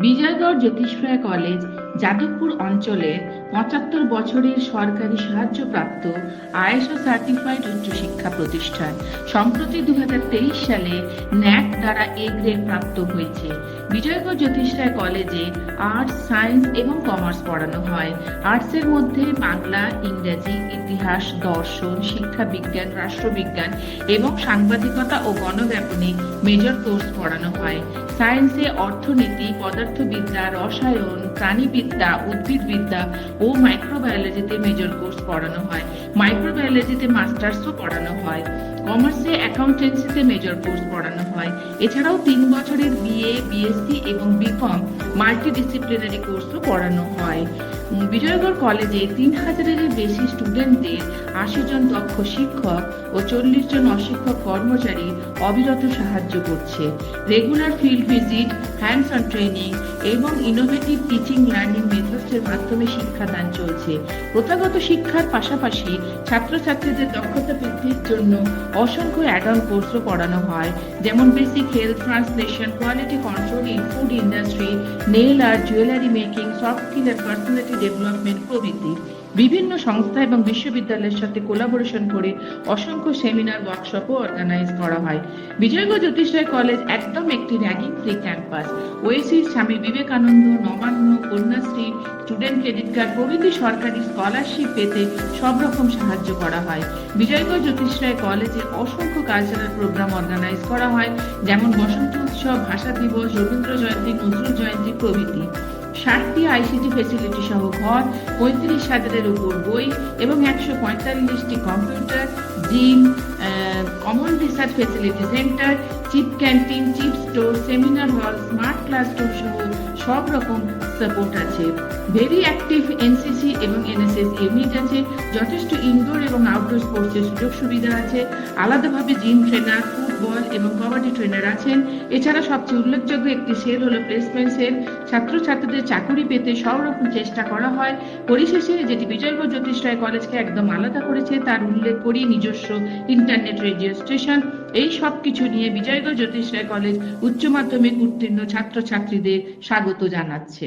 Bijaygarh জ্যোতিষরায় college Jadavpur অঞ্চলের ৭৫ বছরের সরকারি সাহায্যপ্রাপ্ত আইএসও সার্টিফাইড উচ্চশিক্ষা প্রতিষ্ঠান। সম্প্রতি ২০২৩ সালে ন্যাক দ্বারা এ গ্রেড প্রাপ্ত হয়েছে। বিজয়গড় জ্যোতিষরায় কলেজে আর্টস, সায়েন্স এবং কমার্স পড়ানো হয়। আর্টসের মধ্যে বাংলা, ইংরেজি, ইতিহাস, দর্শন, শিক্ষা বিজ্ঞান, রাষ্ট্রবিজ্ঞান এবং সাংবাদিকতা ও গণব্যাপনে মেজর কোর্স পড়ানো হয়। সায়েন্সে অর্থনীতি, পদার্থবিদ্যা, রসায়ন, প্রাণীবিদ্যা, উদ্ভিদবিদ্যা ও মাইক্রোবায়োলজিতে মেজর কোর্স পড়ানো হয়। মাইক্রোবায়োলজিতে মাস্টার্সও পড়ানো হয়। কমার্সে অ্যাকাউন্টেন্সিতে মেজর কোর্স পড়ানো হয়। এছাড়াও ৩ বছরের বিএ, বিএসসি এবং বিকম মাল্টিডিসিপ্লিনারি কোর্সও পড়ানো হয়। বিজয়গড় কলেজে ৩,০০০-এর বেশি স্টুডেন্টদের ৮০ জন দক্ষ শিক্ষক ও ৪০ জন অশিক্ষক কর্মচারী অবিরত সাহায্য করছে। Regular field visit, hands on training এবং ইনোভেটিভ টিচিং লার্নিং মেথডসের মাধ্যমে শিক্ষাদান চলছে। প্রথাগত শিক্ষার পাশাপাশি ছাত্রছাত্রীদের দক্ষতা বৃদ্ধির জন্য অসংখ্য অ্যাড অন কোর্সও পড়ানো হয়, যেমন basic health, translation, quality control in food industry, nail art, jewellery making, soft skill and personality development প্রভৃতি। বিভিন্ন সংস্থা এবং বিশ্ববিদ্যালয়ের সাথে কোলাবোরেশন করে অসংখ্য সেমিনার, ওয়ার্কশপও অর্গানাইজ করা হয়। বিজয়গড় জ্যোতিষরায় কলেজ একদম একটি ragging free campus. Oasis, Swami Vivekananda, Nabanna, Kanyashree, student credit card প্রভৃতি সরকারি স্কলারশিপ পেতে সব রকম সাহায্য করা হয়। বিজয়গড় জ্যোতিষরায় কলেজে অসংখ্য কালচারাল প্রোগ্রাম অর্গানাইজ করা হয়, যেমন বসন্ত উৎসব, ভাষা দিবস, রবীন্দ্র জয়ন্তী, নজরুল জয়ন্তী প্রভৃতি। ৬০টি আইসিটি ফেসিলিটি সহ ঘর, ৩৫,০০০-এর উপর বই এবং ১৪৫টি computer, gym, common research facility centre, cheap canteen, cheap store, seminar hall, smart classroom সহ সব রকম সাপোর্ট আছে। ভেরি অ্যাক্টিভ এনসিসি এবং এনএসএস ইউনিট আছে। যথেষ্ট ইনডোর এবং আউটডোর স্পোর্টসের সুযোগ সুবিধা আছে। আলাদাভাবে জিম ট্রেনার, ফুটবল এবং কবাডি ট্রেনার আছেন। এছাড়া সবচেয়ে উল্লেখযোগ্য একটি সেল হলো প্লেসমেন্ট সেল। ছাত্রছাত্রীদের চাকুরি পেতে সব রকম চেষ্টা করা হয়। পরিশেষে যেটি বিজয়গড় জ্যোতিষরায় কলেজকে একদম আলাদা করেছে তার উল্লেখ করি নিজস্ব ইন্টারনেট রেডিও স্টেশন। এই সব কিছু নিয়ে বিজয়গড় জ্যোতিষরায় কলেজ উচ্চ মাধ্যমিক উত্তীর্ণ ছাত্রছাত্রীদের স্বাগত জানাচ্ছে।